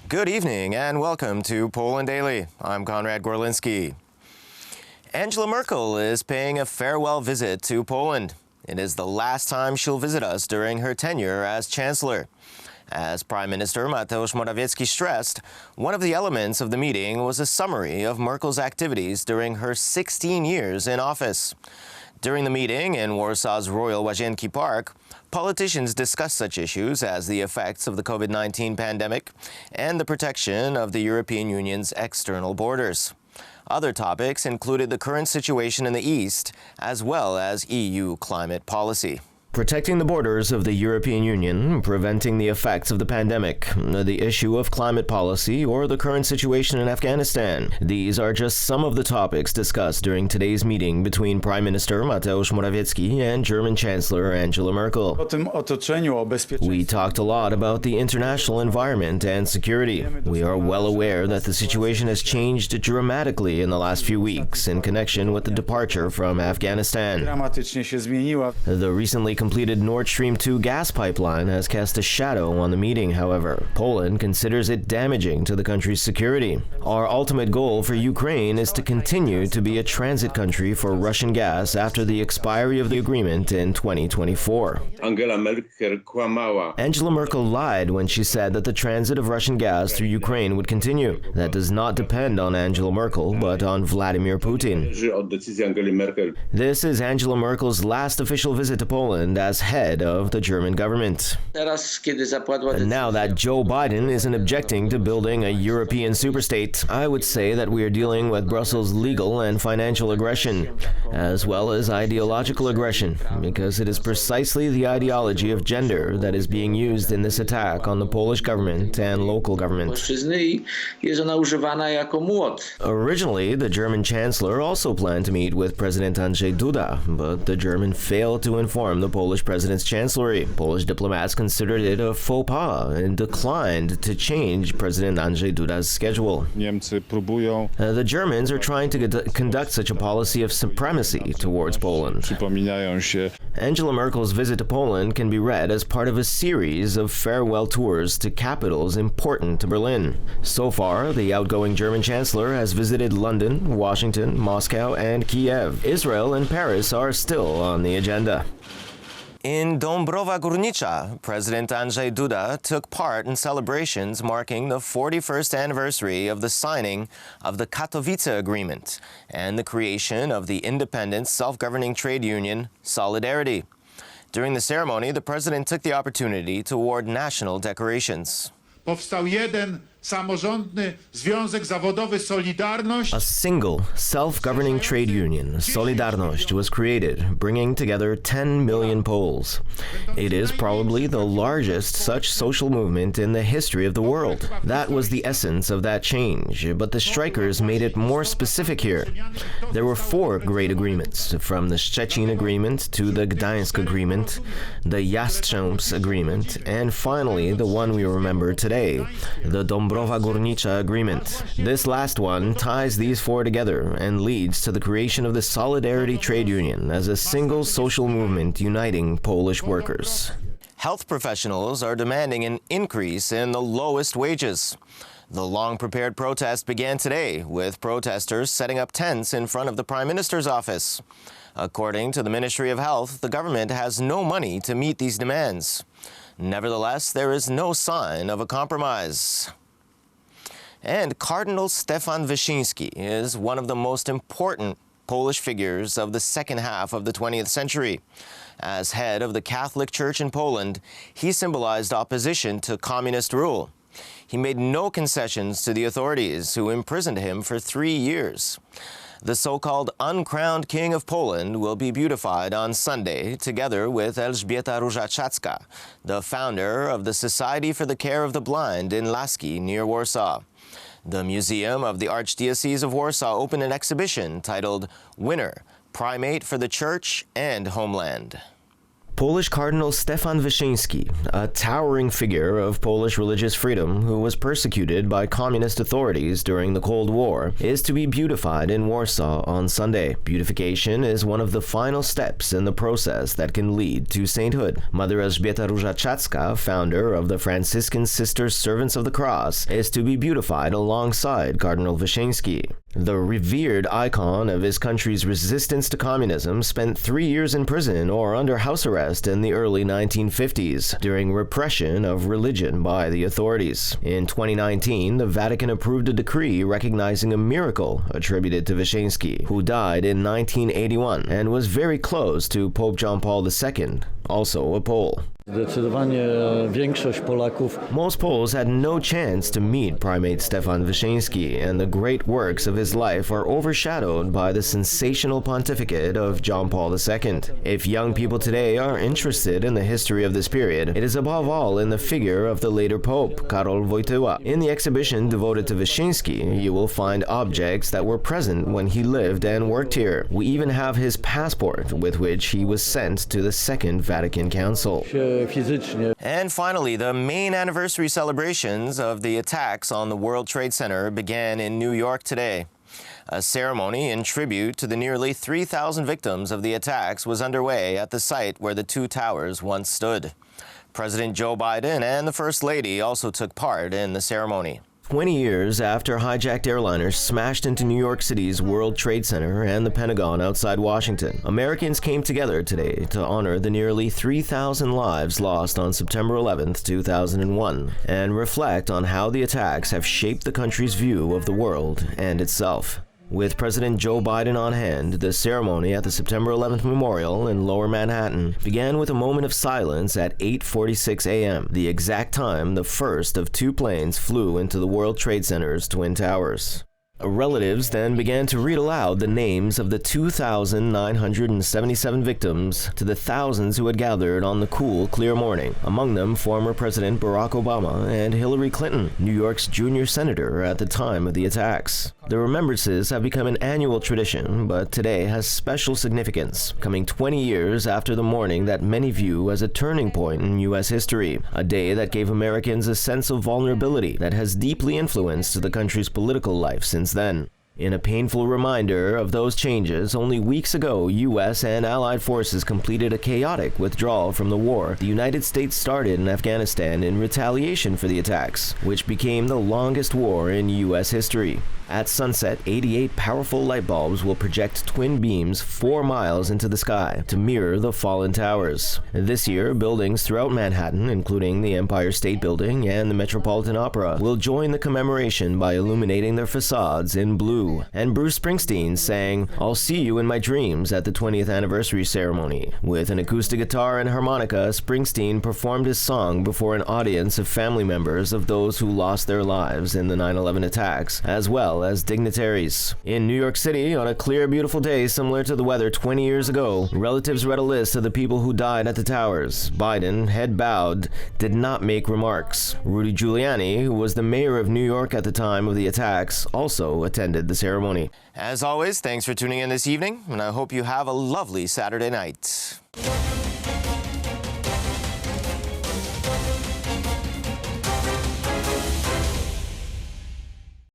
Good evening and welcome to Poland Daily. I'm Konrad Gorlinski. Angela Merkel is paying a farewell visit to Poland. It is the last time she'll visit us during her tenure as Chancellor. As Prime Minister Mateusz Morawiecki stressed, one of the elements of the meeting was a summary of Merkel's activities during her 16 years in office. During the meeting in Warsaw's Royal Łazienki Park, politicians discussed such issues as the effects of the COVID-19 pandemic and the protection of the European Union's external borders. Other topics included the current situation in the East, as well as EU climate policy. Protecting the borders of the European Union, preventing the effects of the pandemic, the issue of climate policy, or the current situation in Afghanistan. These are just some of the topics discussed during today's meeting between Prime Minister Mateusz Morawiecki and German Chancellor Angela Merkel. We talked a lot about the international environment and security. We are well aware that the situation has changed dramatically in the last few weeks in connection with the departure from Afghanistan. The recently completed Nord Stream 2 gas pipeline has cast a shadow on the meeting, however. Poland considers it damaging to the country's security. Our ultimate goal for Ukraine is to continue to be a transit country for Russian gas after the expiry of the agreement in 2024. Angela Merkel lied when she said that the transit of Russian gas through Ukraine would continue. That does not depend on Angela Merkel, but on Vladimir Putin. This is Angela Merkel's last official visit to Poland as head of the German government. And now that Joe Biden isn't objecting to building a European superstate, I would say that we are dealing with Brussels' legal and financial aggression, as well as ideological aggression, because it is precisely the ideology of gender that is being used in this attack on the Polish government and local government. Originally, the German Chancellor also planned to meet with President Andrzej Duda, but the German failed to inform the Polish president's chancellery. Polish diplomats considered it a faux pas and declined to change President Andrzej Duda's schedule. The Germans are trying to conduct such a policy of supremacy towards Poland. Angela Merkel's visit to Poland can be read as part of a series of farewell tours to capitals important to Berlin. So far, the outgoing German Chancellor has visited London, Washington, Moscow, and Kiev. Israel and Paris are still on the agenda. In Dąbrowa Górnicza, President Andrzej Duda took part in celebrations marking the 41st anniversary of the signing of the Katowice Agreement and the creation of the independent self-governing trade union Solidarity. During the ceremony, the president took the opportunity to award national decorations. Powstał jeden samorządny związek zawodowy Solidarność. A single self-governing trade union, Solidarność, was created, bringing together 10 million Poles. It is probably the largest such social movement in the history of the world. That was the essence of that change, but the strikers made it more specific here. There were 4 great agreements, from the Szczecin Agreement to the Gdańsk Agreement, the Jastrzębs Agreement, and finally the one we remember today, the Dąbrowa Górnicza Agreement. This last one ties these 4 together and leads to the creation of the Solidarity Trade Union as a single social movement uniting Polish workers. Health professionals are demanding an increase in the lowest wages. The long-prepared protest began today, with protesters setting up tents in front of the Prime Minister's office. According to the Ministry of Health, the government has no money to meet these demands. Nevertheless, there is no sign of a compromise. And Cardinal Stefan Wyszyński is one of the most important Polish figures of the second half of the 20th century. As head of the Catholic Church in Poland, he symbolized opposition to communist rule. He made no concessions to the authorities, who imprisoned him for 3 years. The so-called uncrowned King of Poland will be beatified on Sunday, together with Elżbieta Różaczewska, the founder of the Society for the Care of the Blind in Laski, near Warsaw. The Museum of the Archdiocese of Warsaw opened an exhibition titled Winner, Primate for the Church and Homeland. Polish Cardinal Stefan Wyszyński, a towering figure of Polish religious freedom who was persecuted by communist authorities during the Cold War, is to be beatified in Warsaw on Sunday. Beatification is one of the final steps in the process that can lead to sainthood. Mother Elżbieta Różaczewska, founder of the Franciscan Sisters Servants of the Cross, is to be beatified alongside Cardinal Wyszyński. The revered icon of his country's resistance to communism spent 3 years in prison or under house arrest in the early 1950s during repression of religion by the authorities. In 2019, the Vatican approved a decree recognizing a miracle attributed to Wyszyński, who died in 1981 and was very close to Pope John Paul II, also a Pole. Zdecydowanie większość Polaków. Most Poles had no chance to meet Primate Stefan Wyszyński, and the great works of his life are overshadowed by the sensational pontificate of John Paul II. If young people today are interested in the history of this period, it is above all in the figure of the later Pope, Karol Wojtyła. In the exhibition devoted to Wyszyński, you will find objects that were present when he lived and worked here. We even have his passport, with which he was sent to the Second Vatican Council. And finally, the main anniversary celebrations of the attacks on the World Trade Center began in New York today. A ceremony in tribute to the nearly 3,000 victims of the attacks was underway at the site where the two towers once stood. President Joe Biden and the First Lady also took part in the ceremony. 20 years after hijacked airliners smashed into New York City's World Trade Center and the Pentagon outside Washington, Americans came together today to honor the nearly 3,000 lives lost on September 11, 2001, and reflect on how the attacks have shaped the country's view of the world and itself. With President Joe Biden on hand, the ceremony at the September 11th Memorial in Lower Manhattan began with a moment of silence at 8:46 a.m., the exact time the first of two planes flew into the World Trade Center's Twin Towers. Relatives then began to read aloud the names of the 2,977 victims to the thousands who had gathered on the cool, clear morning, among them former President Barack Obama and Hillary Clinton, New York's junior senator at the time of the attacks. The remembrances have become an annual tradition, but today has special significance, coming 20 years after the morning that many view as a turning point in U.S. history, a day that gave Americans a sense of vulnerability that has deeply influenced the country's political life since then. In a painful reminder of those changes, only weeks ago, U.S. and Allied forces completed a chaotic withdrawal from the war the United States started in Afghanistan in retaliation for the attacks, which became the longest war in U.S. history. At sunset, 88 powerful light bulbs will project twin beams 4 miles into the sky to mirror the fallen towers. This year, buildings throughout Manhattan, including the Empire State Building and the Metropolitan Opera, will join the commemoration by illuminating their facades in blue. And Bruce Springsteen sang "I'll See You in My Dreams" at the 20th anniversary ceremony. With an acoustic guitar and harmonica, Springsteen performed his song before an audience of family members of those who lost their lives in the 9/11 attacks, as well as dignitaries. In New York City, on a clear, beautiful day similar to the weather 20 years ago, relatives read a list of the people who died at the towers. Biden, head bowed, did not make remarks. Rudy Giuliani, who was the mayor of New York at the time of the attacks, also attended the ceremony. As always, thanks for tuning in this evening, and I hope you have a lovely Saturday night.